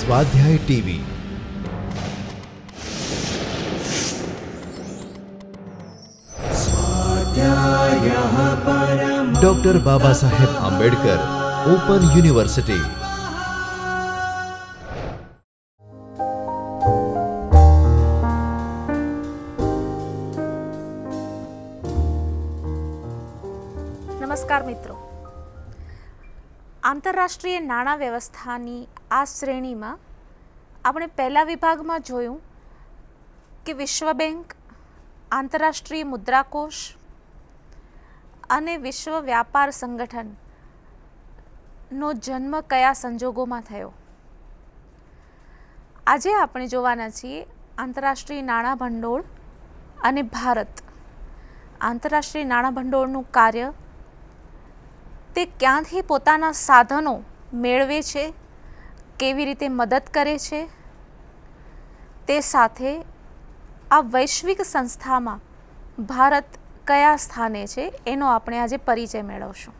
स्वाध्याय TV. Doctor Baba Saheb Ambedkar open university. નમસ્કાર મિત્રો, આંતરરાષ્ટ્રીય નાણાં વ્યવસ્થાની આ શ્રેણીમાં આપણે પહેલા વિભાગમાં જોયું કે વિશ્વ બેંક, આંતરરાષ્ટ્રીય મુદ્રાકોષ અને વિશ્વ વ્યાપાર સંગઠનનો જન્મ કયા સંજોગોમાં થયો. આજે આપણે જોવાના છીએ આંતરરાષ્ટ્રીય નાણાં ભંડોળ અને ભારત. આંતરરાષ્ટ્રીય નાણાં ભંડોળનું કાર્ય, તે ક્યાંથી પોતાના સાધનો મેળવે છે, કેવી રીતે મદદ કરે છે, તે સાથે આ વૈશ્વિક સંસ્થામાં ભારત કયા સ્થાને છે એનો આપણે આજે પરિચય મેળવશું.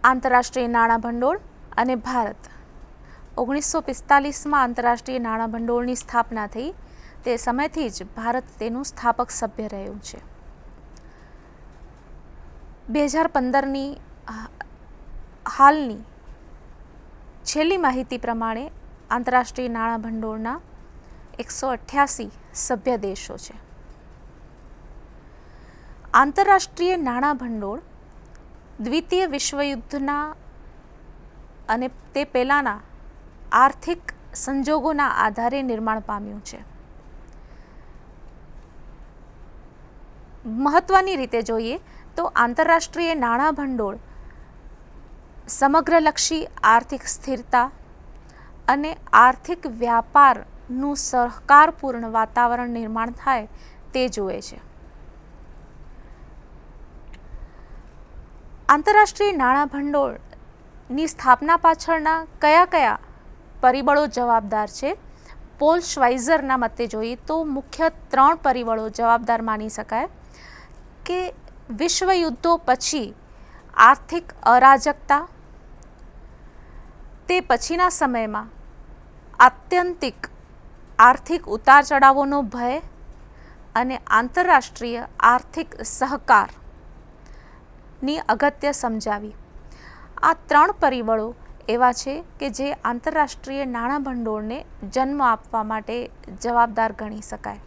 આંતરરાષ્ટ્રીય નાણાં ભંડોળ અને ભારત. 1945માં આંતરરાષ્ટ્રીય નાણાં ભંડોળની સ્થાપના થઈ. તે સમયથી જ ભારત તેનું સ્થાપક સભ્ય રહ્યું છે. 2015ની હાલની છેલ્લી માહિતી પ્રમાણે આંતરરાષ્ટ્રીય નાણાં ભંડોળના 188 સભ્ય દેશો છે. આંતરરાષ્ટ્રીય નાણાં ભંડોળ દ્વિતીય વિશ્વયુદ્ધના અને તે પહેલાંના આર્થિક સંજોગોના આધારે નિર્માણ પામ્યું છે. મહત્વની રીતે જોઈએ તો આંતરરાષ્ટ્રીય નાણાં ભંડોળ સમગ્રલક્ષી આર્થિક સ્થિરતા અને આર્થિક વ્યાપારનું સહકારપૂર્ણ વાતાવરણ નિર્માણ થાય તે જુએ છે. આંતરરાષ્ટ્રીય નાણાં ભંડોળની સ્થાપના પાછળના કયા કયા પરિબળો જવાબદાર છે? પોલ શ્વાઇઝરના મતે જોઈએ તો મુખ્ય 3 પરિબળો જવાબદાર માની શકાય કે વિશ્વ યુદ્ધો પછી આર્થિક અરાજકતા, તે પછીના સમયમાં આત્યંતિક આર્થિક ઉતાર ચઢાવોનો ભય અને આંતરરાષ્ટ્રીય આર્થિક સહકારની અગત્ય સમજાવી. આ 3 પરિબળો એવા છે કે જે આંતરરાષ્ટ્રીય નાણાં ભંડોળને જન્મ આપવા માટે જવાબદાર ગણી શકાય.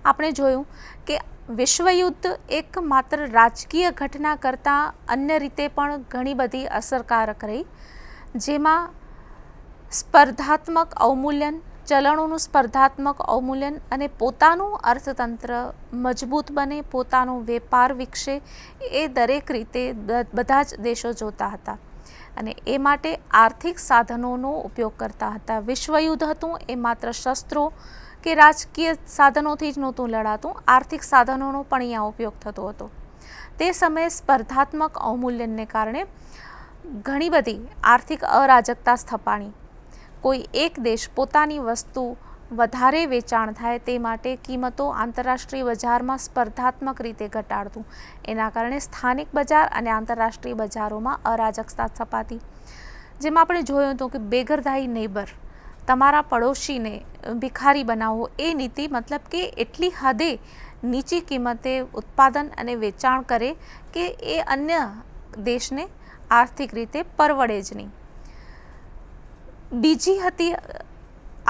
આપણે જોયું કે વિશ્વયુદ્ધ એક માત્ર રાજકીય ઘટના કરતાં અન્ય રીતે પણ ઘણી બધી અસરકારક રહી, જેમાં સ્પર્ધાત્મક અવમૂલ્યન, ચલણોનું સ્પર્ધાત્મક અવમૂલ્યન અને પોતાનું અર્થતંત્ર મજબૂત બને, પોતાનો વેપાર વિકસે, એ દરેક રીતે બધા જ દેશો જોતા હતા અને એ માટે આર્થિક સાધનોનો ઉપયોગ કરતા હતા. વિશ્વયુદ્ધ હતું એ માત્ર શસ્ત્રો કે રાજકીય સાધનોથી જ નહોતું લડાતું, આર્થિક સાધનોનો પણ અહીંયા ઉપયોગ થતો હતો. તે સમયે સ્પર્ધાત્મક અવમૂલ્યનને કારણે ઘણી બધી આર્થિક અરાજકતા સ્થપાણી. કોઈ એક દેશ પોતાની વસ્તુ વધારે વેચાણ થાય તે માટે કિંમતો આંતરરાષ્ટ્રીય બજારમાં સ્પર્ધાત્મક રીતે ઘટાડતું. એના કારણે સ્થાનિક બજાર અને આંતરરાષ્ટ્રીય બજારોમાં અરાજકતા સ્થપાતી. જેમાં આપણે જોયું હતું કે બેગરધાઈ નેબર, તમારા પડોશીને ભિખારી બનાવો, એ નીતિ મતલબ કે એટલી હદે નીચી કિંમતે ઉત્પાદન અને વેચાણ કરે કે એ અન્ય દેશને આર્થિક રીતે પરવડે જ નહીં. બીજી હતી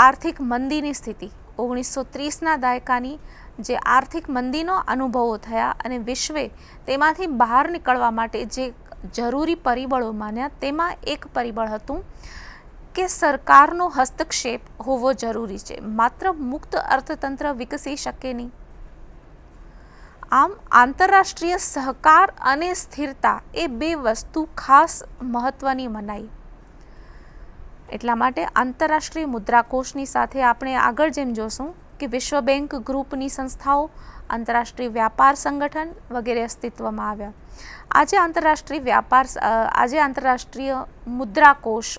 આર્થિક મંદીની સ્થિતિ. 1930ના દાયકાની જે આર્થિક મંદીનો અનુભવો થયા અને વિશ્વે તેમાંથી બહાર નીકળવા માટે જે જરૂરી પરિબળો માન્યા, તેમાં એક પરિબળ હતું કે સરકારનો હસ્તક્ષેપ હોવો જરૂરી છે, માત્ર મુક્ત અર્થતંત્ર વિકસી શકે નહીં. આમ આંતરરાષ્ટ્રીય સહકાર અને સ્થિરતા એ 2 વસ્તુ ખાસ મહત્વની મનાઈ. એટલા માટે આંતરરાષ્ટ્રીય મુદ્રાકોષની સાથે આપણે આગળ જેમ જોશું કે વિશ્વ બેંક ગ્રુપની સંસ્થાઓ, આંતરરાષ્ટ્રીય વ્યાપાર સંગઠન વગેરે અસ્તિત્વમાં આવ્યા. આજે આંતરરાષ્ટ્રીય મુદ્રાકોષ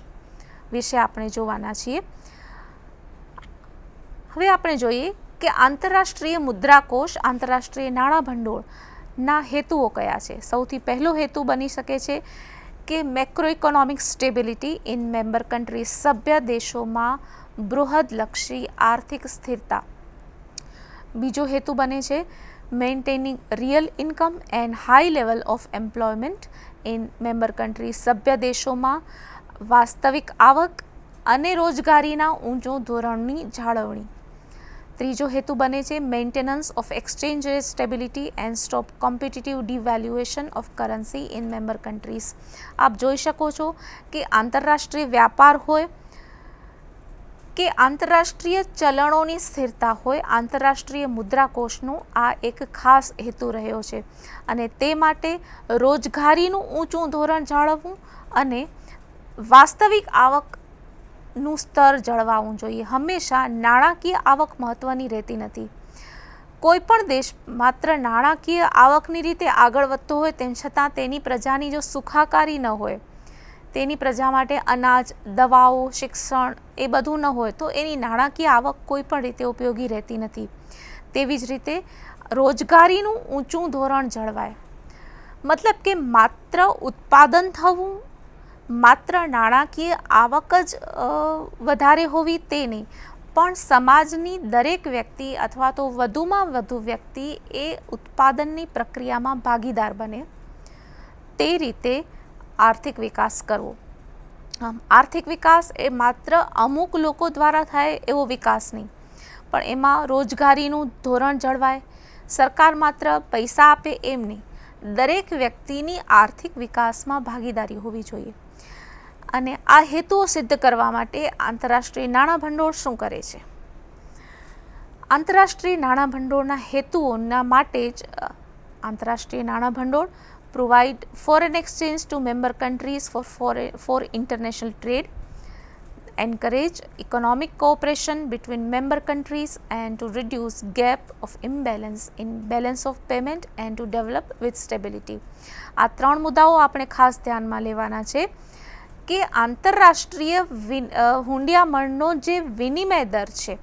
વિશે આપણે જોવાના છીએ. હવે આપણે જોઈએ કે આંતરરાષ્ટ્રીય મુદ્રાકોષ, આંતરરાષ્ટ્રીય નાણાં ભંડોળના હેતુઓ કયા છે. સૌથી પહેલો હેતુ બની શકે છે કે macro economic stability in member countries, સભ્ય દેશોમાં બૃહદલક્ષી આર્થિક સ્થિરતા. બીજો હેતુ બને છે maintaining real income and high level of employment in member countries, સભ્ય દેશોમાં વાસ્તવિક આવક અને રોજગારીના ઊંચું ધોરણની જાળવણી. ત્રીજો હેતુ બને છે maintenance of exchange rate stability and stop competitive devaluation of currency in member countries. આપ જોઈ શકો છો કે આંતરરાષ્ટ્રીય વ્યાપાર હોય કે આંતરરાષ્ટ્રીય ચલણોની સ્થિરતા હોય, આંતરરાષ્ટ્રીય મુદ્રાકોષનો આ એક ખાસ હેતુ રહ્યો છે અને તે માટે રોજગારીનું ઊંચું ધોરણ જાળવવું અને વાસ્તવિક આવકનું સ્તર જળવાવું જોઈએ. હંમેશા નાણાકીય આવક મહત્ત્વની રહેતી નથી. કોઈ પણ દેશ માત્ર નાણાકીય આવકની રીતે આગળ વધતો હોય તેમ છતાં તેની પ્રજાની જો સુખાકારી ન હોય, તેની પ્રજા માટે અનાજ, દવાઓ, શિક્ષણ એ બધું ન હોય તો એની નાણાકીય આવક કોઈ પણ રીતે ઉપયોગી રહેતી નથી. તેવી જ રીતે રોજગારીનું ઊંચું ધોરણ જળવાય, મતલબ કે માત્ર ઉત્પાદન થવું, માત્ર નાણાકીય આવક જ વધારે હોવી તે નહીં, પણ સમાજની દરેક વ્યક્તિ અથવા તો વધુમાં વધુ વ્યક્તિ એ ઉત્પાદનની પ્રક્રિયામાં ભાગીદાર બને, તે રીતે આર્થિક વિકાસ કરવો. આર્થિક વિકાસ એ માત્ર અમુક લોકો દ્વારા થાય એવો વિકાસ નહીં, પણ એમાં રોજગારીનું ધોરણ જળવાય, સરકાર માત્ર પૈસા આપે એમ નહીં, દરેક વ્યક્તિની આર્થિક વિકાસમાં ભાગીદારી હોવી જોઈએ. અને આ હેતુઓ સિદ્ધ કરવા માટે આંતરરાષ્ટ્રીય નાણાં ભંડોળ શું કરે છે? આંતરરાષ્ટ્રીય નાણાં ભંડોળના હેતુઓના માટે જ આંતરરાષ્ટ્રીય નાણાં ભંડોળ provide foreign exchange to member countries for international trade, encourage economic cooperation between member countries and to reduce gap of imbalance in balance of payment and to develop with stability. આ ત્રણ મુદ્દાઓ આપણે ખાસ ધ્યાનમાં લેવાના છે કે આંતરરાષ્ટ્રીય હુંડિયામણનો જે વિનિમય દર છે,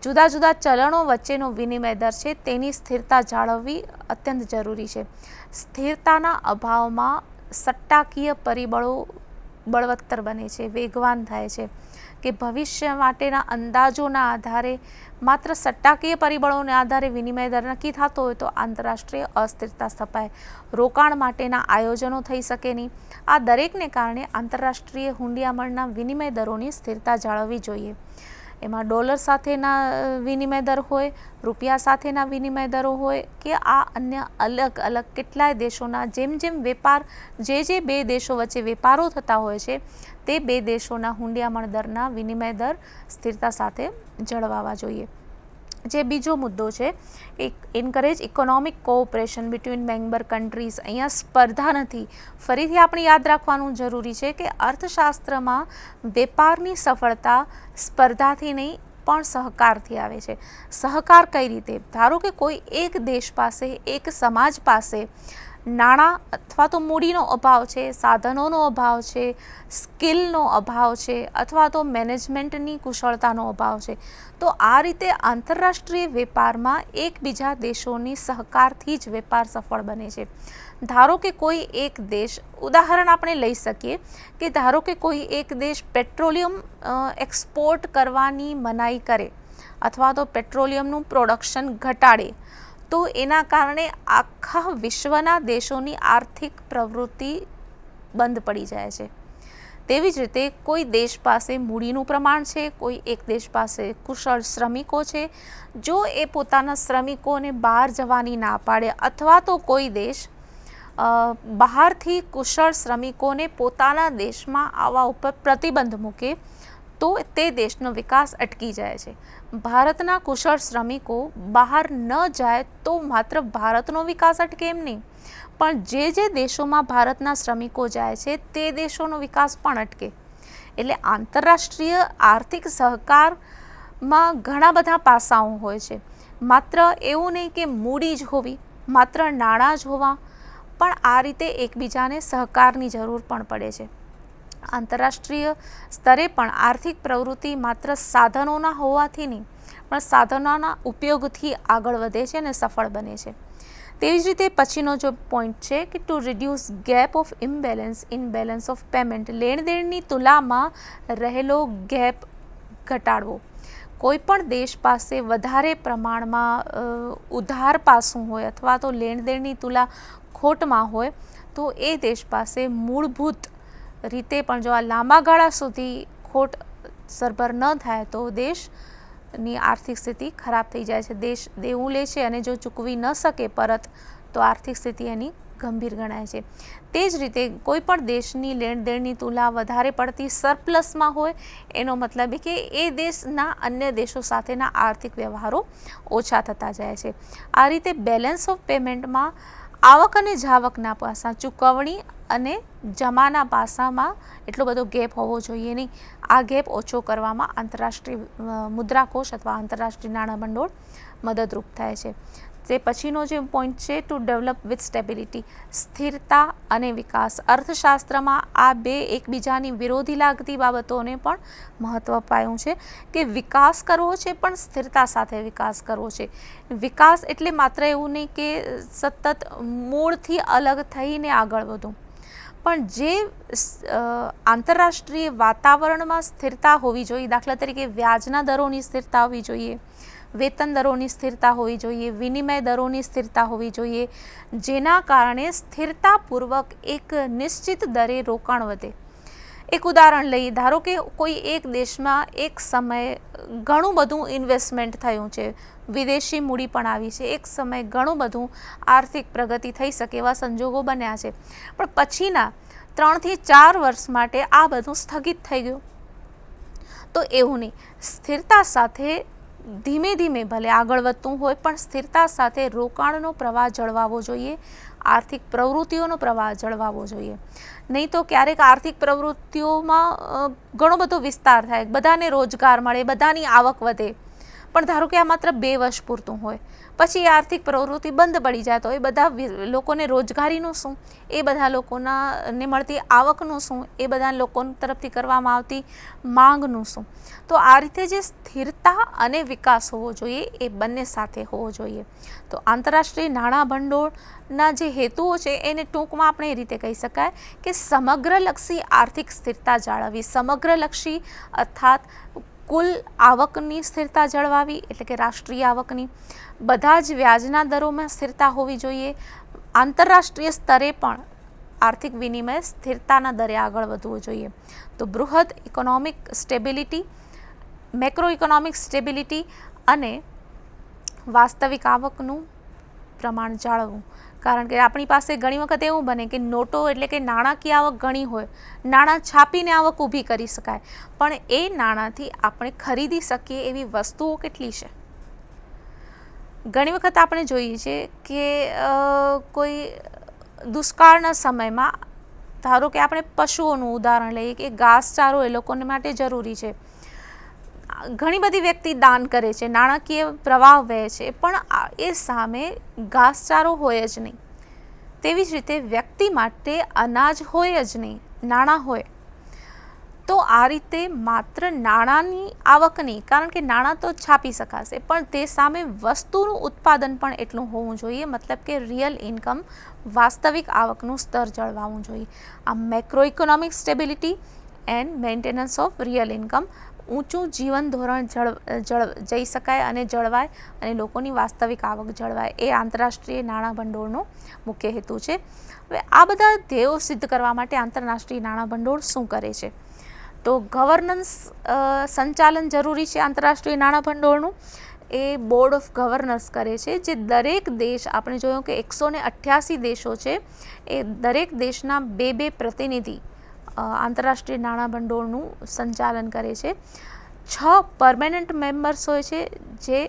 જુદા જુદા ચલણો વચ્ચેનો વિનિમય દર છે, તેની સ્થિરતા જાળવવી અત્યંત જરૂરી છે. સ્થિરતાના અભાવમાં સટ્ટાકીય પરિબળો બળવત્તર બને છે, વેગવાન થાય છે કે ભવિષ્ય માટેના અંદાજોના આધારે માત્ર સટ્ટાકીય પરિબળોના આધારે વિનિમય દર નક્કી થતો હોય તો આંતરરાષ્ટ્રીય અસ્થિરતા સ્થપાય, રોકાણ માટેના આયોજનો થઈ શકે નહીં. આ દરેકને કારણે આંતરરાષ્ટ્રીય હુંડિયામણના વિનિમય દરોની સ્થિરતા જાળવવી જોઈએ. એમાં ડોલર સાથેના વિનિમય દર હોય, રૂપિયા સાથેના વિનિમય દરો હોય કે આ અન્ય અલગ અલગ કેટલાય દેશોના જેમ જેમ વેપાર જે બે દેશો વચ્ચે વેપારો થતા હોય છે તે બે દેશોના હુંડિયામણ દરના વિનિમય દર સ્થિરતા સાથે જળવાવા જોઈએ. જે બીજો મુદ્દો છે એક encourage economic cooperation between member countries. અહીંયા સ્પર્ધા નથી. ફરીથી આપણે યાદ રાખવાનું જરૂરી છે કે અર્થશાસ્ત્રમાં વેપારની સફળતા સ્પર્ધાથી નહીં પણ સહકારથી આવે છે. સહકાર કઈ રીતે? ધારો કે કોઈ એક દેશ પાસે, એક સમાજ પાસે નાણાં અથવા તો મૂડીનો અભાવ છે, સાધનોનો અભાવ છે, સ્કિલનો અભાવ છે અથવા તો મેનેજમેન્ટની કુશળતાનો અભાવ છે, તો આ રીતે આંતરરાષ્ટ્રીય વેપારમાં એકબીજા દેશોની સહકારથી જ વેપાર સફળ બને છે. ધારો કે કોઈ એક દેશ, ઉદાહરણ આપણે લઈ શકીએ કે ધારો કે કોઈ એક દેશ પેટ્રોલિયમ એક્સપોર્ટ કરવાની મનાઈ કરે અથવા તો પેટ્રોલિયમનું પ્રોડક્શન ઘટાડે, તો એના કારણે આખા વિશ્વના દેશોની આર્થિક પ્રવૃત્તિ બંધ પડી જાય છે. તેવી જ રીતે કોઈ દેશ પાસે મૂડીનું પ્રમાણ છે, કોઈ એક દેશ પાસે કુશળ શ્રમિકો છે, જો એ પોતાના શ્રમિકોને બહાર જવાની ના પાડે અથવા તો કોઈ દેશ બહારથી કુશળ શ્રમિકોને પોતાના દેશમાં આવવા ઉપર પ્રતિબંધ મૂકે તો તે દેશનો વિકાસ અટકી જાય છે. ભારતના કુશળ શ્રમિકો બહાર ન જાય તો માત્ર ભારતનો વિકાસ અટકે એમ નહીં, પણ જે દેશોમાં ભારતના શ્રમિકો જાય છે તે દેશોનો વિકાસ પણ અટકે. એટલે આંતરરાષ્ટ્રીય આર્થિક સહકારમાં ઘણા બધા પાસાઓ હોય છે. માત્ર એવું નહીં કે મૂડી જ હોવી, માત્ર નાણાં જ હોવા, પણ આ રીતે એકબીજાને સહકારની જરૂર પણ પડે છે. આંતરરાષ્ટ્રીય સ્તરે પણ આર્થિક પ્રવૃત્તિ માત્ર સાધનોના હોવાથી નહીં પણ સાધનોના ઉપયોગથી આગળ વધે છે અને સફળ બને છે. તેવી જ રીતે પછીનો જો પોઈન્ટ છે કે to reduce gap of imbalance of payment, લેણદેણની તુલામાં રહેલો ગેપ ઘટાડવો. કોઈ પણ દેશ પાસે વધારે પ્રમાણમાં ઉધાર પાસું હોય અથવા તો લેણદેણની તુલા ખોટમાં હોય તો એ દેશ પાસે મૂળભૂત રીતે પણ જો આ લાંબા ગાળા સુધી ખોટ સરભર ન થાય તો દેશની આર્થિક સ્થિતિ ખરાબ થઈ જાય છે. દેશ દેવું લે છે અને જો ચૂકવી ન શકે પરત તો આર્થિક સ્થિતિ એની ગંભીર ગણાય છે. તે જ રીતે કોઈ પણ દેશની લેણદેણની તુલા વધારે પડતી સરપ્લસમાં હોય એનો મતલબ કે એ દેશના અન્ય દેશો સાથેના આર્થિક વ્યવહારો ઓછા થતા જાય છે. આ રીતે બેલેન્સ ઓફ પેમેન્ટમાં આવક અને જાવકના પાસા, ચૂકવણી અને જમાના પાસામાં એટલો બધો ગેપ હોવો જોઈએ નહીં. આ ગેપ ઓછો કરવામાં આંતરરાષ્ટ્રીય મુદ્રાકોષ અથવા આંતરરાષ્ટ્રીય નાણાં ભંડોળ મદદરૂપ થાય છે. તે પછીનો જે પોઈન્ટ છે ટુ ડેવલપ વિથ સ્ટેબિલિટી, સ્થિરતા અને વિકાસ. અર્થશાસ્ત્રમાં આ બે એકબીજાની વિરોધી લાગતી બાબતોને પણ મહત્ત્વ અપાયું છે કે વિકાસ કરવો છે પણ સ્થિરતા સાથે વિકાસ કરવો છે. વિકાસ એટલે માત્ર એવું નહીં કે સતત મૂળથી અલગ થઈને આગળ વધવું, પણ જે આંતરરાષ્ટ્રીય વાતાવરણમાં સ્થિરતા હોવી જોઈએ, દાખલા તરીકે વ્યાજના દરોની સ્થિરતા હોવી જોઈએ, વેતન દરોની સ્થિરતા હોવી જોઈએ, વિનિમય દરોની સ્થિરતા હોવી જોઈએ, જેના કારણે સ્થિરતાપૂર્વક એક નિશ્ચિત દરે રોકાણ વધે. એક ઉદાહરણ લઈએ, ધારો કે કોઈ એક દેશમાં એક સમયે ઘણું બધું ઇન્વેસ્ટમેન્ટ થયું છે, વિદેશી મૂડી પણ આવી છે, એક સમયે ઘણું બધું આર્થિક પ્રગતિ થઈ શકે એવા સંજોગો બન્યા છે, પણ પછીના 3 થી 4 વર્ષ માટે આ બધું સ્થગિત થઈ ગયું. તો એવું નહીં, સ્થિરતા સાથે ધીમે ધીમે ભલે આગળ વધતું હોય પણ સ્થિરતા સાથે રોકાણનો પ્રવાહ જળવાવો જોઈએ, આર્થિક પ્રવૃત્તિઓનો પ્રવાહ જળવાવો જોઈએ. નહીં તો ક્યારેક આર્થિક પ્રવૃત્તિઓમાં ઘણો બધો વિસ્તાર થાય, બધાને રોજગાર મળે, બધાની આવક વધે, પણ ધારો કે આ માત્ર 2 વર્ષ પૂરતું હોય, પછી આર્થિક પ્રવૃત્તિ બંધ પડી જાય તો એ બધા લોકોને રોજગારીનું શું, એ બધા લોકોને મળતી આવકનું શું, એ બધા લોકો તરફથી કરવામાં આવતી માંગનું શું. તો આ રીતે જે સ્થિરતા અને વિકાસ હોવો જોઈએ એ બંને સાથે હોવો જોઈએ. તો આંતરરાષ્ટ્રીય નાણાં ભંડોળના જે હેતુઓ છે એને ટૂંકમાં આપણે એ રીતે કહી શકાય કે સમગ્રલક્ષી આર્થિક સ્થિરતા જાળવવી. સમગ્રલક્ષી અર્થાત કુલ આવકની સ્થિરતા જળવાવી, એટલે કે રાષ્ટ્રીય આવકની, બધા જ વ્યાજના દરોમાં સ્થિરતા હોવી જોઈએ, આંતરરાષ્ટ્રીય સ્તરે પણ આર્થિક વિનિમય સ્થિરતાના દરે આગળ વધવું જોઈએ. તો બૃહદ economic stability, macro economic stability અને વાસ્તવિક આવકનું પ્રમાણ જાળવવું. કારણ કે આપણી પાસે ઘણી વખત એવું બને કે નોટો એટલે કે નાણાકીય આવક ઘણી હોય, નાણાં છાપીને આવક ઊભી કરી શકાય, પણ એ નાણાંથી આપણે ખરીદી શકીએ એવી વસ્તુઓ કેટલી છે. ઘણી વખત આપણે જોઈએ છે કે કોઈ દુષ્કાળના સમયમાં, ધારો કે આપણે પશુઓનું ઉદાહરણ લઈએ કે ઘાસચારો એ લોકોને માટે જરૂરી છે, ઘણી બધી વ્યક્તિ દાન કરે છે, નાણાકીય પ્રવાહ વહે છે, પણ એ સામે ઘાસચારો હોય જ નહીં. તેવી જ રીતે વ્યક્તિ માટે અનાજ હોય જ નહીં, નાણાં હોય. તો આ રીતે માત્ર નાણાંની આવક નહીં, કારણ કે નાણાં તો છાપી શકાશે, પણ તે સામે વસ્તુનું ઉત્પાદન પણ એટલું હોવું જોઈએ, મતલબ કે રિયલ ઇન્કમ, વાસ્તવિક આવકનું સ્તર જળવાવું જોઈએ. આ macro economic stability and maintenance of real income, ઊંચું જીવન ધોરણ જઈ શકાય અને જળવાય અને લોકોની વાસ્તવિક આવક જળવાય, એ આંતરરાષ્ટ્રીય નાણાં ભંડોળનો મુખ્ય હેતુ છે. હવે આ બધા ધ્યેયો સિદ્ધ કરવા માટે આંતરરાષ્ટ્રીય નાણાં ભંડોળ શું કરે છે? તો ગવર્નન્સ સંચાલન જરૂરી છે આંતરરાષ્ટ્રીય નાણાં ભંડોળનું. એ બોર્ડ ઓફ ગવર્નર્સ કરે છે, જે દરેક દેશ, આપણે જોયું કે 188 દેશો છે, એ દરેક દેશના 2 પ્રતિનિધિ આંતરરાષ્ટ્રીય નાણાં ભંડોળનું સંચાલન કરે છે. 6 પરમેનન્ટ મેમ્બર્સ હોય છે જે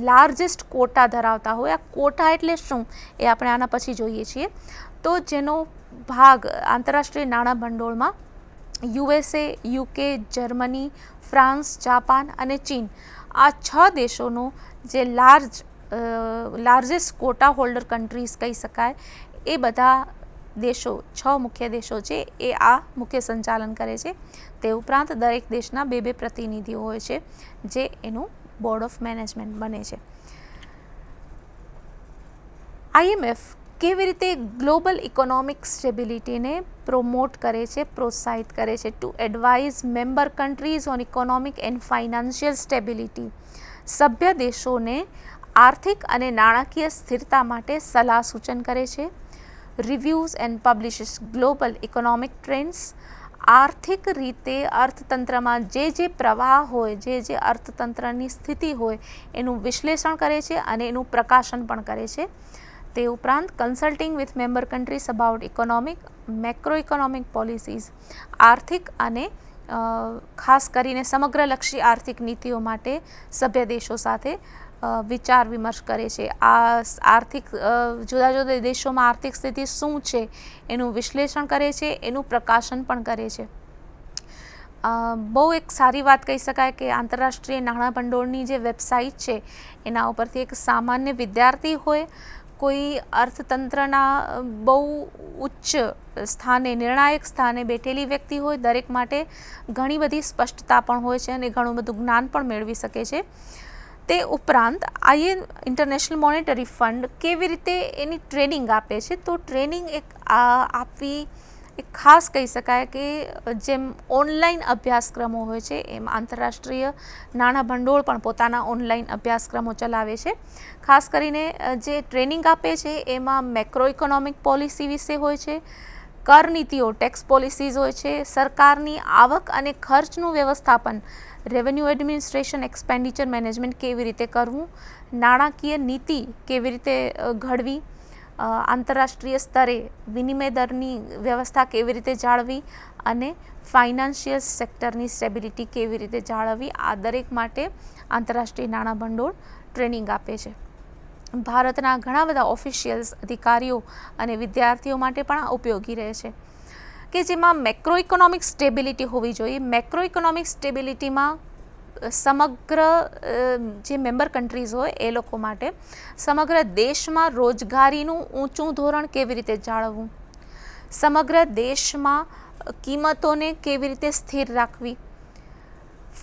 લાર્જેસ્ટ કોટા ધરાવતા હોય. આ કોટા એટલે શું એ આપણે આના પછી જોઈએ છીએ. તો જેનો ભાગ આંતરરાષ્ટ્રીય નાણાં ભંડોળમાં USA, UK, Germany, France, Japan અને ચીન, આ 6 દેશોનો જે લાર્જેસ્ટ કોટા હોલ્ડર કન્ટ્રીઝ કહી શકાય, એ બધા દેશો, 6 મુખ્ય દેશો છે, એ આ મુખ્ય સંચાલન કરે છે. તે ઉપરાંત દરેક દેશના 2 પ્રતિનિધિઓ હોય છે જે એનું બોર્ડ ઓફ મેનેજમેન્ટ બને છે. IMF કેવી રીતે ગ્લોબલ ઇકોનોમિક સ્ટેબિલિટીને પ્રોમોટ કરે છે, પ્રોત્સાહિત કરે છે to advise member countries on economic and financial stability. સભ્ય દેશોને આર્થિક અને નાણાકીય સ્થિરતા માટે સલાહ સૂચન કરે છે. Reviews and publishes global economic trends. આર્થિક રીતે અર્થતંત્રમાં જે પ્રવાહ હોય, જે અર્થતંત્રની સ્થિતિ હોય એનું વિશ્લેષણ કરે છે અને એનું પ્રકાશન પણ કરે છે. તે ઉપરાંત consulting with member countries about economic, macro economic policies, આર્થિક અને ખાસ કરીને સમગ્રલક્ષી આર્થિક નીતિઓ માટે સભ્ય દેશો સાથે વિચાર વિમર્શ કરે છે. આ આર્થિક જુદા જુદા દેશોમાં આર્થિક સ્થિતિ શું છે એનું વિશ્લેષણ કરે છે, એનું પ્રકાશન પણ કરે છે. બહુ એક સારી વાત કહી શકાય કે આંતરરાષ્ટ્રીય નાણાં ભંડોળની જે વેબસાઇટ છે એના ઉપરથી એક સામાન્ય વિદ્યાર્થી હોય, કોઈ અર્થતંત્રના બહુ ઉચ્ચ સ્થાને, નિર્ણાયક સ્થાને બેઠેલી વ્યક્તિ હોય, દરેક માટે ઘણી બધી સ્પષ્ટતા પણ હોય છે અને ઘણું બધું જ્ઞાન પણ મેળવી શકે છે. તે ઉપરાંત ઇન્ટરનેશનલ મોનેટરી ફંડ કેવી રીતે એની ટ્રેનિંગ આપે છે, તો ટ્રેનિંગ આપવી એક ખાસ કહી શકાય કે જેમ ઓનલાઈન અભ્યાસક્રમો હોય છે એમ આંતરરાષ્ટ્રીય નાણાં ભંડોળ પણ પોતાના ઓનલાઈન અભ્યાસક્રમો ચલાવે છે. ખાસ કરીને જે ટ્રેનિંગ આપે છે એમાં મેક્રો ઇકોનોમિક પોલિસી વિશે હોય છે, કર નીતિઓ, ટેક્સ પોલિસીઝ હોય છે, સરકારની આવક અને ખર્ચનું વ્યવસ્થાપન, રેવન્યુ એડમિનિસ્ટ્રેશન, એક્સપેન્ડિચર મેનેજમેન્ટ કેવી રીતે કરવું, નાણાકીય નીતિ કેવી રીતે ઘડવી, આંતરરાષ્ટ્રીય સ્તરે વિનિમય દરની વ્યવસ્થા કેવી રીતે જાળવી અને ફાઇનાન્શિયલ સેક્ટરની સ્ટેબિલિટી કેવી રીતે જાળવવી, આ દરેક માટે આંતરરાષ્ટ્રીય નાણાં ભંડોળ ટ્રેનિંગ આપે છે. ભારતના ઘણા બધા ઓફિશિયલ્સ, અધિકારીઓ અને વિદ્યાર્થીઓ માટે પણ આ ઉપયોગી રહે છે કે જેમાં મેક્રો ઇકોનોમિક સ્ટેબિલિટી હોવી જોઈએ. મેક્રો ઇકોનોમિક સ્ટેબિલિટીમાં સમગ્ર જે મેમ્બર કન્ટ્રીઝ હોય એ લોકો માટે સમગ્ર દેશમાં રોજગારીનું ઊંચું ધોરણ કેવી રીતે જાળવવું, સમગ્ર દેશમાં કિંમતોને કેવી રીતે સ્થિર રાખવી,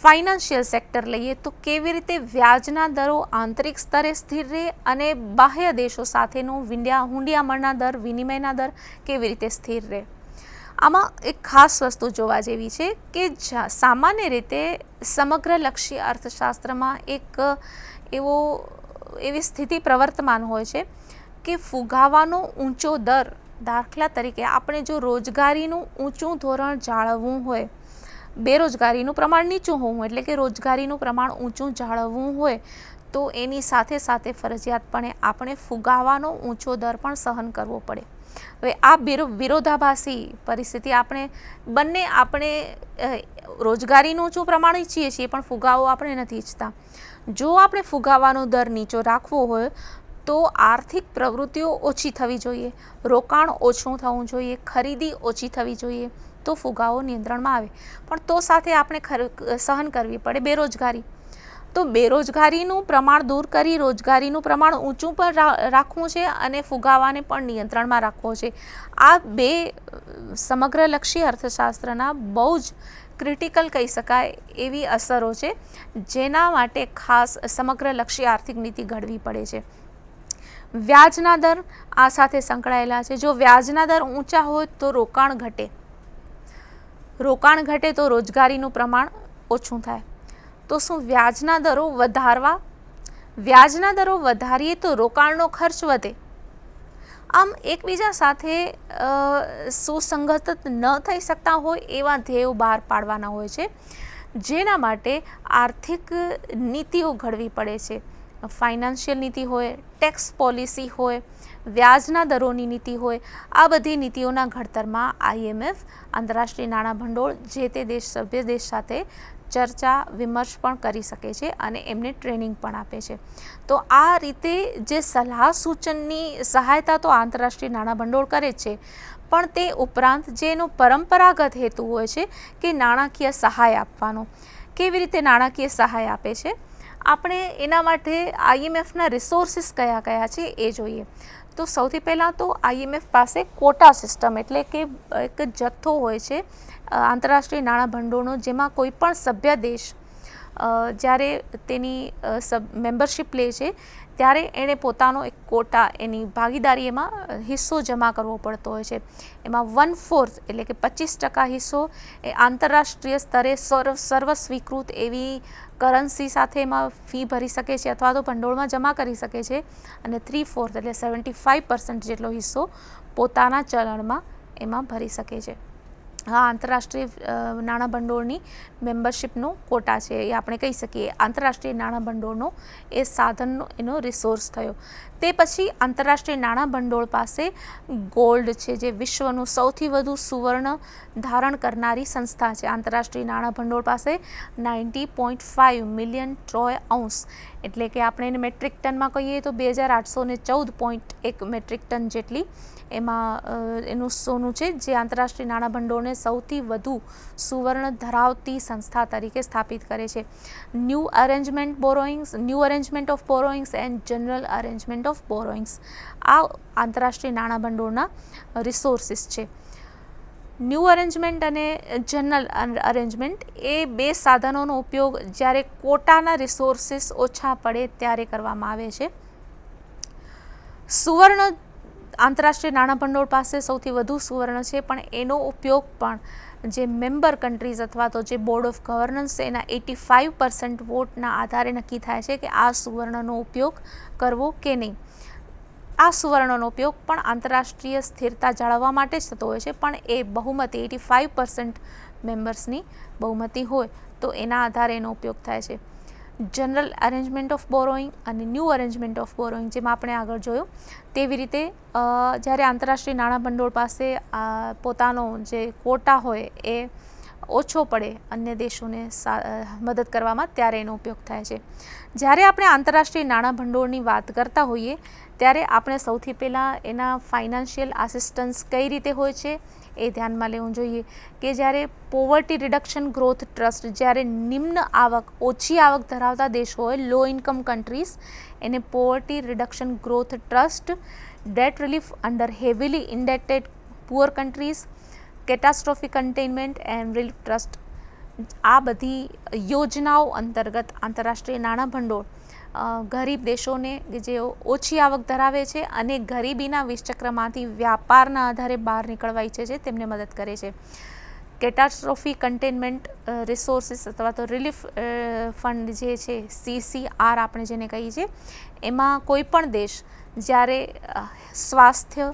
ફાઇનાન્શિયલ સેક્ટર લઈએ તો કેવી રીતે વ્યાજના દરો આંતરિક સ્તરે સ્થિર રહે અને બાહ્ય દેશો સાથેનો હુંડિયામણના દર, વિનિમયના દર કેવી રીતે સ્થિર રહે. આમાં એક ખાસ વસ્તુ જોવા જેવી છે કે સામાન્ય રીતે સમગ્રલક્ષી અર્થશાસ્ત્રમાં એવી સ્થિતિ પ્રવર્તમાન હોય છે કે ફુગાવાનો ઊંચો દર, દાખલા તરીકે આપણે જો રોજગારીનું ઊંચું ધોરણ જાળવવું હોય, બેરોજગારીનું પ્રમાણ નીચું હોવું એટલે કે રોજગારીનું પ્રમાણ ઊંચું જાળવવું હોય તો એની સાથે સાથે ફરજિયાતપણે આપણે ફુગાવાનો ઊંચો દર પણ સહન કરવો પડે. હવે આ વિરોધાભાસી પરિસ્થિતિ આપણે રોજગારીનું ઊંચું પ્રમાણ ઈચ્છીએ છીએ પણ ફુગાવો આપણે નથી ઈચ્છતા. જો આપણે ફુગાવાનો દર નીચો રાખવો હોય તો આર્થિક પ્રવૃત્તિઓ ઓછી થવી જોઈએ, રોકાણ ઓછું થવું જોઈએ, ખરીદી ઓછી થવી જોઈએ તો ફુગાવો નિયંત્રણમાં આવે. પણ તો સાથે આપણે સહન કરવી પડે બેરોજગારી. તો બેરોજગારીનું પ્રમાણ દૂર કરી રોજગારીનું પ્રમાણ ઊંચું પણ રાખવું છે અને ફુગાવાને પણ નિયંત્રણમાં રાખવો છે. આ બે સમગ્રલક્ષી અર્થશાસ્ત્રના બહુ જ ક્રિટિકલ કહી શકાય એવી અસરો છે જેના માટે ખાસ સમગ્રલક્ષી આર્થિક નીતિ ઘડવી પડે છે. વ્યાજના દર આ સાથે સંકળાયેલા છે. જો વ્યાજના દર ઊંચા હોય તો રોકાણ ઘટે તો રોજગારીનું પ્રમાણ ઓછું થાય. તો શું વ્યાજના દરો વધારીએ તો રોકાણનો ખર્ચ વધે. આમ એકબીજા સાથે સુસંગત ન થઈ શકતા હોય એવા ધ્યેયો બહાર પાડવાના હોય છે જેના માટે આર્થિક નીતિઓ ઘડવી પડે છે. ફાઇનાન્શિયલ નીતિ હોય, ટેક્સ પોલિસી હોય, વ્યાજના દરોની નીતિ હોય, આ બધી નીતિઓના ઘડતરમાં IMF આંતરરાષ્ટ્રીય નાણાં ભંડોળ જે તે સભ્ય દેશ સાથે ચર્ચા વિમર્શ પણ કરી શકે છે અને એમને ટ્રેનિંગ પણ આપે છે. તો આ રીતે જે સલાહ સૂચનની સહાયતા તો આંતરરાષ્ટ્રીય નાણાં ભંડોળ કરે છે પણ તે ઉપરાંત જે એનો પરંપરાગત હેતુ હોય છે કે નાણાકીય સહાય આપવાનો, કેવી રીતે નાણાકીય સહાય આપે છે, આપણે એના માટે IMFના રિસોર્સિસ કયા કયા છે એ જોઈએ. તો સૌથી પહેલાં તો IMF પાસે કોટા સિસ્ટમ એટલે કે એક જથ્થો હોય છે આંતરરાષ્ટ્રીય નાણાં ભંડોળનો જેમાં કોઈ પણ સભ્ય દેશ જ્યારે તેની મેમ્બરશિપ લે છે ત્યારે એણે પોતાનો એક કોટા, એની ભાગીદારી એમાં હિસ્સો જમા કરવો પડતો હોય છે. એમાં 1/4 એટલે કે 25% હિસ્સો એ આંતરરાષ્ટ્રીય સ્તરે સર્વ સ્વીકૃત એવી કરન્સી સાથે એમાં ફી ભરી શકે છે અથવા તો ભંડોળમાં જમા કરી શકે છે, અને 3/4 એટલે 75% જેટલો હિસ્સો પોતાના ચલણમાં એમાં ભરી શકે છે. આ આંતરરાષ્ટ્રીય નાણાં ભંડોળની મેમ્બરશિપનો કોટા છે, એ આપણે કહી શકીએ આંતરરાષ્ટ્રીય નાણાં ભંડોળનો એ સાધનનો એનો રિસોર્સ થયો. તે પછી આંતરરાષ્ટ્રીય નાણાં ભંડોળ પાસે ગોલ્ડ છે, જે વિશ્વનું સૌથી વધુ સુવર્ણ ધારણ કરનારી સંસ્થા છે. આંતરરાષ્ટ્રીય નાણાં ભંડોળ પાસે 90.5 મિલિયન ટ્રોય આઉન્સ એટલે કે આપણે એને મેટ્રિક ટનમાં કહીએ તો 2814.1 મેટ્રિક ટન જેટલી એમાં એનું સોનું છે, જે આંતરરાષ્ટ્રીય નાણાં ભંડોળને સૌથી વધુ સુવર્ણ ધરાવતી સંસ્થા તરીકે સ્થાપિત કરે છે. New arrangement of borrowings and general arrangement of borrowings આ આંતરરાષ્ટ્રીય નાણાં ભંડોળના રિસોર્સિસ છે. ન્યૂ અરેન્જમેન્ટ અને જનરલ અરેન્જમેન્ટ એ બે સાધનોનો ઉપયોગ જ્યારે કોટાના રિસોર્સિસ ઓછા પડે ત્યારે કરવામાં આવે છે. સુવર્ણ આંતરરાષ્ટ્રીય નાણાં ભંડોળ પાસે સૌથી વધુ સુવર્ણ છે, પણ એનો ઉપયોગ પણ જે મેમ્બર કન્ટ્રીઝ અથવા તો જે બોર્ડ ઓફ ગવર્નન્સ એના 85% વોટના આધારે નક્કી થાય છે કે આ સુવર્ણનો ઉપયોગ કરવો કે નહીં. આ સુવર્ણનો ઉપયોગ પણ આંતરરાષ્ટ્રીય સ્થિરતા જાળવવા માટે જ થતો હોય છે, પણ એ બહુમતી 85% મેમ્બર્સની બહુમતી હોય તો એના આધારે એનો ઉપયોગ થાય છે. જનરલ અરેન્જમેન્ટ ઓફ બોરોઈંગ અને ન્યૂ અરેન્જમેન્ટ ઓફ બોરોઈંગ જેમાં આપણે આગળ જોયું તેવી રીતે જ્યારે આંતરરાષ્ટ્રીય નાણાં ભંડોળ પાસે પોતાનો જે કોટા હોય એ ઓછો પડે અન્ય દેશોને મદદ કરવામાં, ત્યારે એનો ઉપયોગ થાય છે. જ્યારે આપણે આંતરરાષ્ટ્રીય નાણાં ભંડોળની વાત કરતા હોઈએ ત્યારે આપણે સૌથી પહેલાં એના ફાઇનાન્શિયલ આસિસ્ટન્સ કઈ રીતે હોય છે એ ધ્યાનમાં લેવું જોઈએ કે જ્યારે પોવર્ટી રિડક્શન ગ્રોથ ટ્રસ્ટ, જ્યારે નિમ્ન આવક, ઓછી આવક ધરાવતા દેશો હોય, લો ઇન્કમ કન્ટ્રીઝ, એને poverty reduction growth trust, debt relief under heavily indebted poor countries, catastrophic containment and relief trust, આ બધી યોજનાઓ અંતર્ગત આંતરરાષ્ટ્રીય નાણાં ભંડોળ ગરીબ દેશોને કે જે ઓછી આવક ધરાવે છે અને ગરીબીના વિષચક્રમાંથી વ્યાપારના આધારે બહાર નીકળવા ઈચ્છે છે તેમને મદદ કરે છે. કેટાસ્ટ્રોફી કન્ટેનમેન્ટ રિસોર્સિસ અથવા તો રિલીફ ફંડ જે છે, CCR આપણે જેને કહીએ છીએ, એમાં કોઈ પણ દેશ જ્યારે સ્વાસ્થ્ય,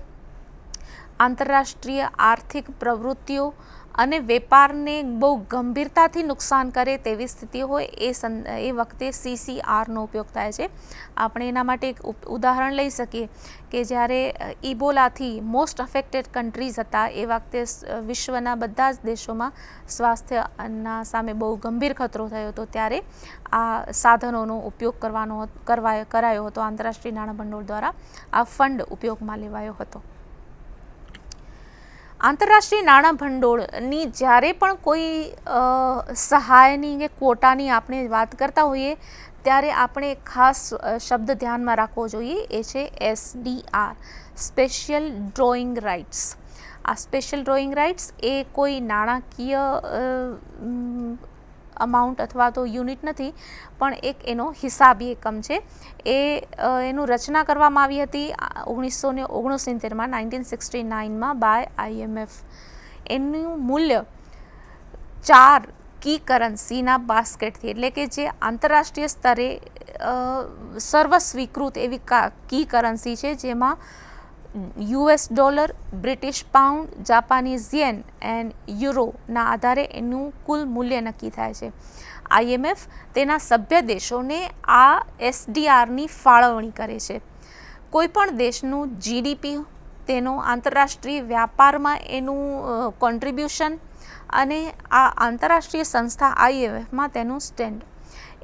આંતરરાષ્ટ્રીય આર્થિક પ્રવૃત્તિઓ અને વેપારને બહુ ગંભીરતાથી નુકસાન કરે તેવી સ્થિતિ હોય એ વખતે CCRનો ઉપયોગ થાય છે. આપણે એના માટે એક ઉદાહરણ લઈ શકીએ કે જ્યારે ઇબોલાથી મોસ્ટ અફેક્ટેડ કન્ટ્રીઝ હતા એ વખતે વિશ્વના બધા જ દેશોમાં સ્વાસ્થ્યના સામે બહુ ગંભીર ખતરો થયો હતો, ત્યારે આ સાધનોનો ઉપયોગ કરાયો હતો. આંતરરાષ્ટ્રીય નાણાં ભંડોળ દ્વારા આ ફંડ ઉપયોગમાં લેવાયો હતો. આંતરરાષ્ટ્રીય નાણાં ભંડોળની જ્યારે પણ કોઈ સહાયની કે કોટાની આપણે વાત કરતા હોઈએ ત્યારે આપણે ખાસ શબ્દ ધ્યાનમાં રાખવો જોઈએ, એ છે SDR, સ્પેશિયલ ડ્રોઈંગ રાઇટ્સ. આ સ્પેશિયલ ડ્રોઈંગ રાઇટ્સ એ કોઈ નાણાકીય અમાઉન્ટ અથવા તો યુનિટ નથી, પણ એક એનો હિસાબી એકમ છે. એનું રચના કરવામાં આવી હતી 1969માં 1969માં બાય IMF. એનું મૂલ્ય 4 કી કરન્સીના બાસ્કેટથી, એટલે કે જે આંતરરાષ્ટ્રીય સ્તરે સર્વ સ્વીકૃત એવી કી કરન્સી છે, જેમાં $, બ્રિટિશ પાઉન્ડ, જાપાનીઝ યેન એન્ડ યુરોના આધારે એનું કુલ મૂલ્ય નક્કી થાય છે. IMF તેના સભ્ય દેશોને આ SDRની ફાળવણી કરે છે. કોઈપણ દેશનું GDP, તેનો આંતરરાષ્ટ્રીય વ્યાપારમાં એનું કોન્ટ્રીબ્યુશન અને આ આંતરરાષ્ટ્રીય સંસ્થા IMFમાં તેનું સ્ટેન્ડ,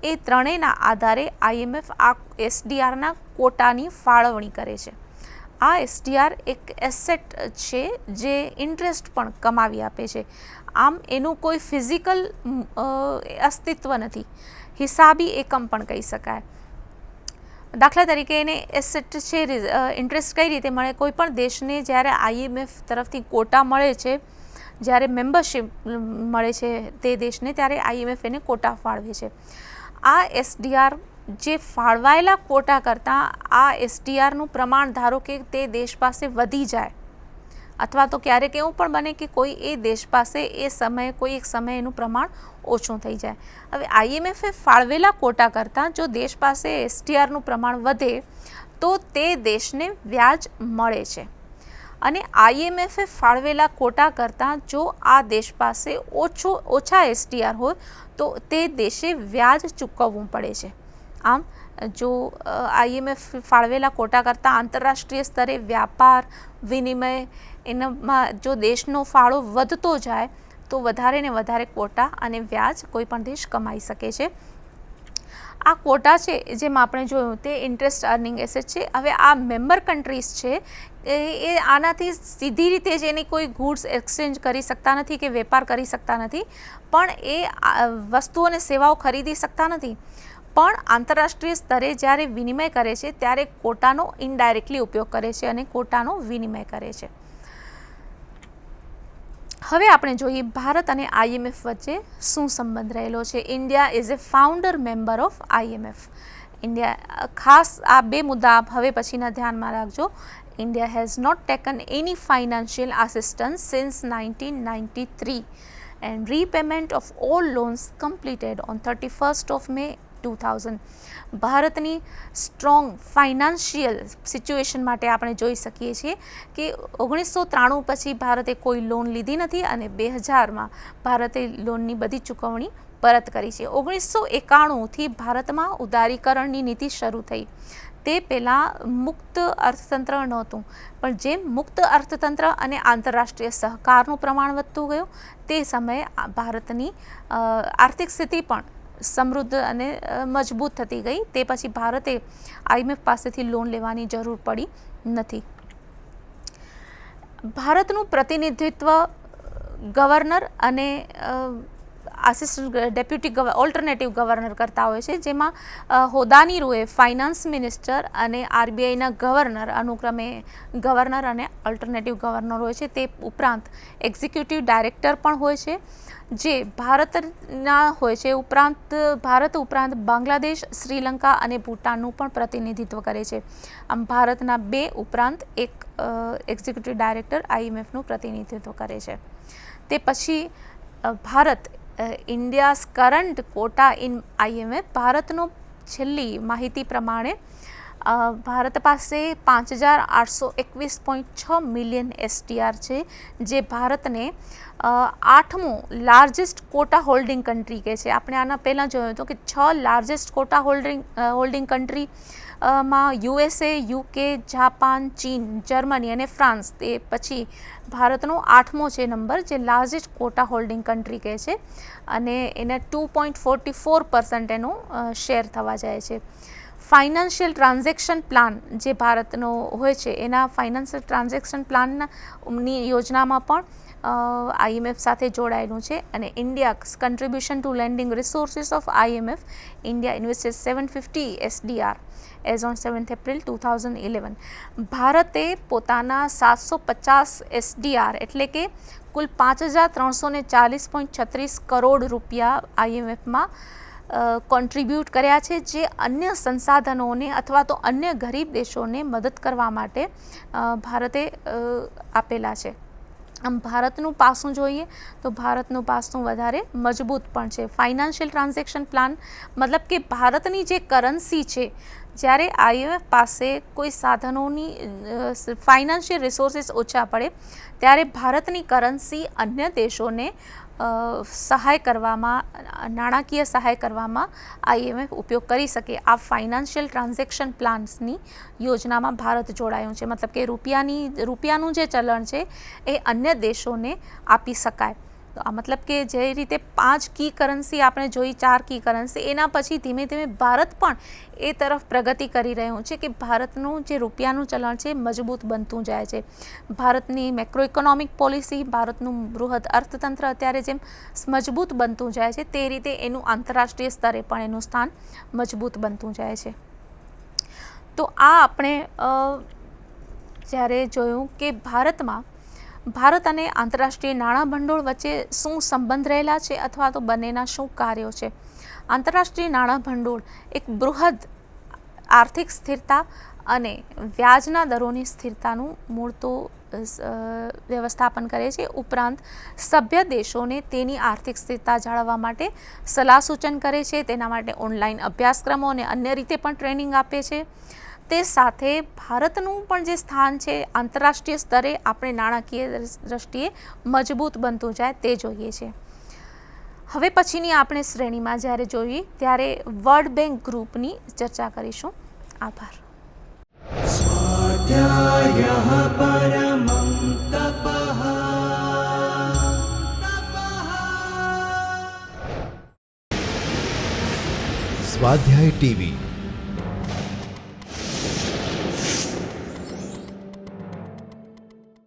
એ ત્રણેયના આધારે IMF આ SDRના કોટાની ફાળવણી કરે છે. આ SDR એક એસેટ છે જે ઇન્ટરેસ્ટ પણ કમાવી આપે છે. આમ એનું કોઈ ફિઝિકલ અસ્તિત્વ નથી, હિસાબી એકમ પણ કહી શકાય. દાખલા તરીકે એને એસેટ છે, ઇન્ટરેસ્ટ કઈ રીતે મળે? કોઈ પણ દેશને જ્યારે IMF તરફથી કોટા મળે છે જ્યારે મેમ્બરશિપ મળે છે તે દેશને, ત્યારે IMF એને કોટા ફાળવે છે. આ SDR જે ફાળવાયેલા કોટા કરતાં આ SDRનું પ્રમાણ ધારો કે તે દેશ પાસે વધી જાય, અથવા તો ક્યારેક એવું પણ બને કે કોઈ એ દેશ પાસે એ સમયે કોઈ એક સમયે એનું પ્રમાણ ઓછું થઈ જાય. હવે IMFએ ફાળવેલા કોટા કરતાં જો દેશ પાસે SDRનું પ્રમાણ વધે તો તે દેશને વ્યાજ મળે છે, અને IMFએ ફાળવેલા કોટા કરતાં જો આ દેશ પાસે ઓછા SDR હોય તો તે દેશે વ્યાજ ચૂકવવું પડે છે. આમ જો IMF ફાળવેલા કોટા કરતાં આંતરરાષ્ટ્રીય સ્તરે વ્યાપાર વિનિમય એનામાં જો દેશનો ફાળો વધતો જાય તો વધારે ને વધારે કોટા અને વ્યાજ કોઈ પણ દેશ કમાઈ શકે છે. આ કોટા છે જેમ આપણે જોયું તે ઇન્ટરેસ્ટ અર્નિંગ એસેટ છે. હવે આ મેમ્બર કન્ટ્રીઝ છે એ આનાથી સીધી રીતે જ એની કોઈ ગુડ્સ એક્સચેન્જ કરી શકતા નથી કે વેપાર કરી શકતા નથી, પણ એ વસ્તુઓ અને સેવાઓ ખરીદી શકતા નથી, પણ આંતરરાષ્ટ્રીય સ્તરે જ્યારે વિનિમય કરે છે ત્યારે કોટાનો ઇનડાયરેક્ટલી ઉપયોગ કરે છે અને કોટાનો વિનિમય કરે છે. હવે આપણે જોઈએ ભારત અને IMF વચ્ચે શું સંબંધ રહેલો છે. India is a founder member of IMF. India ખાસ આ બે મુદ્દા હવે પછીના ધ્યાનમાં રાખજો. India has not taken any financial assistance since 1993 and repayment of all loans completed on 31st of May 2000. ભારતની સ્ટ્રોંગ ફાઇનાન્શિયલ સિચ્યુએશન માટે આપણે જોઈ શકીએ છીએ કે 1993 પછી ભારતે કોઈ લોન લીધી નથી અને 2000માં ભારતે લોનની બધી ચૂકવણી પરત કરી છે. 1991થી ભારતમાં ઉદારીકરણની નીતિ શરૂ થઈ. તે પહેલાં મુક્ત અર્થતંત્ર નહોતું, પણ જેમ મુક્ત અર્થતંત્ર અને આંતરરાષ્ટ્રીય સહકારનું પ્રમાણ વધતું ગયું તે સમયે ભારતની આર્થિક સ્થિતિ પણ સમૃદ્ધ અને મજબૂત થતી ગઈ. તે પછી ભારતે IMF પાસેથી લોન લેવાની જરૂર પડી નથી. ભારતનું પ્રતિનિધિત્વ ગવર્નર અને આસિસ્ટન્ટ ડેપ્યુટી ઓલ્ટરનેટિવ ગવર્નર કરતા હોય છે, જેમાં હોદ્દાની રૂએ ફાઇનાન્સ મિનિસ્ટર અને RBIના ગવર્નર અનુક્રમે ગવર્નર અને ઓલ્ટરનેટિવ ગવર્નર હોય છે. તે ઉપરાંત એક્ઝિક્યુટિવ ડાયરેક્ટર પણ હોય છે જે ભારતના હોય છે. ભારત ઉપરાંત બાંગ્લાદેશ, શ્રીલંકા અને ભૂટાનનું પણ પ્રતિનિધિત્વ કરે છે. આમ ભારતના બે ઉપરાંત એક એક્ઝિક્યુટિવ ડાયરેક્ટર IMFનું પ્રતિનિધિત્વ કરે છે. તે પછી Bharat India's current quota in IMF. ભારતનો છેલ્લી માહિતી પ્રમાણે ભારત પાસે 5821.6 મિલિયન SDR છે, જે ભારતને 8મો લાર્જેસ્ટ કોટા હોલ્ડિંગ કન્ટ્રી કહે છે. આપણે આના પહેલાં જોયું હતું કે 6 લાર્જેસ્ટ કોટા હોલ્ડિંગ કન્ટ્રી માં USA, UK, જાપાન, ચીન, જર્મની અને ફ્રાન્સ. તે પછી ભારતનો 8મો છે નંબર, જે લાર્જેસ્ટ કોટા હોલ્ડિંગ કન્ટ્રી કહે છે, અને એને 2.44% એનો શેર થવા જાય છે. ફાઇનાન્શિયલ ટ્રાન્ઝેક્શન પ્લાન જે ભારતનો હોય છે એના ફાઇનાન્શિયલ ટ્રાન્ઝેક્શન પ્લાનની યોજનામાં પણ IMF સાથે જોડાયેલું છે. અને India's contribution to lending resources of IMF. India invested 750 SDR as on 7th April 2011. ભારતે પોતાના 750 SDR એટલે કે કુલ 5340.36 કરોડ રૂપિયા IMFમાં કોન્ટ્રીબ્યુટ કર્યા છે, જે અન્ય સંસાધનોને અથવા તો અન્ય ગરીબ દેશોને મદદ કરવા માટે ભારતે આપેલા છે. આમ ભારતનું પાસું જોઈએ તો ભારતનું પાસું વધારે મજબૂત પણ છે. ફાઇનાન્શિયલ ટ્રાન્ઝેક્શન પ્લાન મતલબ કે ભારતની જે કરન્સી છે, જ્યારે IMF પાસે કોઈ સાધનોની ફાઇનાન્શિયલ રિસોર્સિસ ઓછા પડે ત્યારે ભારતની કરન્સી અન્ય દેશોને સહાય કરવામાં, નાણાકીય સહાય કરવામાં IMF ઉપયોગ કરી શકે. આ ફાઇનાન્શિયલ ટ્રાન્ઝેક્શન પ્લાન્સની યોજનામાં ભારત જોડાયું છે. મતલબ કે રૂપિયાનું જે ચલણ છે એ અન્ય દેશોને આપી શકાય. તો આ મતલબ કે જે રીતે 5 કી કરન્સી આપણે જોઈ, 4 કી કરન્સી, એના પછી ધીમે ધીમે ભારત પણ એ તરફ પ્રગતિ કરી રહ્યું છે કે ભારતનું જે રૂપિયાનું ચલણ છે મજબૂત બનતું જાય છે. ભારતની મેક્રો ઇકોનોમિક પોલિસી, ભારતનું બૃહદ અર્થતંત્ર અત્યારે જેમ મજબૂત બનતું જાય છે તે રીતે એનું આંતરરાષ્ટ્રીય સ્તરે પણ એનું સ્થાન મજબૂત બનતું જાય છે. તો આ આપણે જ્યારે જોયું કે ભારતમાં ભારત અને આંતરરાષ્ટ્રીય નાણાં ભંડોળ વચ્ચે શું સંબંધ રહેલા છે અથવા તો બંનેના શું કાર્યો છે? આંતરરાષ્ટ્રીય નાણાં ભંડોળ એક બૃહદ આર્થિક સ્થિરતા અને વ્યાજના દરોની સ્થિરતાનું મૂળ તો વ્યવસ્થાપન કરે છે. ઉપરાંત સભ્ય દેશોને તેની આર્થિક સ્થિરતા જાળવવા માટે સલાહ સૂચન કરે છે. તેના માટે ઓનલાઈન અભ્યાસક્રમો અને અન્ય રીતે પણ ટ્રેનિંગ આપે છે. તે સાથે ભારતનું પણ જે સ્થાન છે આંતરરાષ્ટ્રીય સ્તરે આપણે નાણાકીય દ્રષ્ટિએ મજબૂત બનતું જાય તે જોઈએ છે. હવે પછીની આપણે શ્રેણીમાં જ્યારે જોઈએ ત્યારે વર્લ્ડ બેંક ગ્રુપની ચર્ચા કરીશું. આભાર. સ્વાધ્યાય ટીવી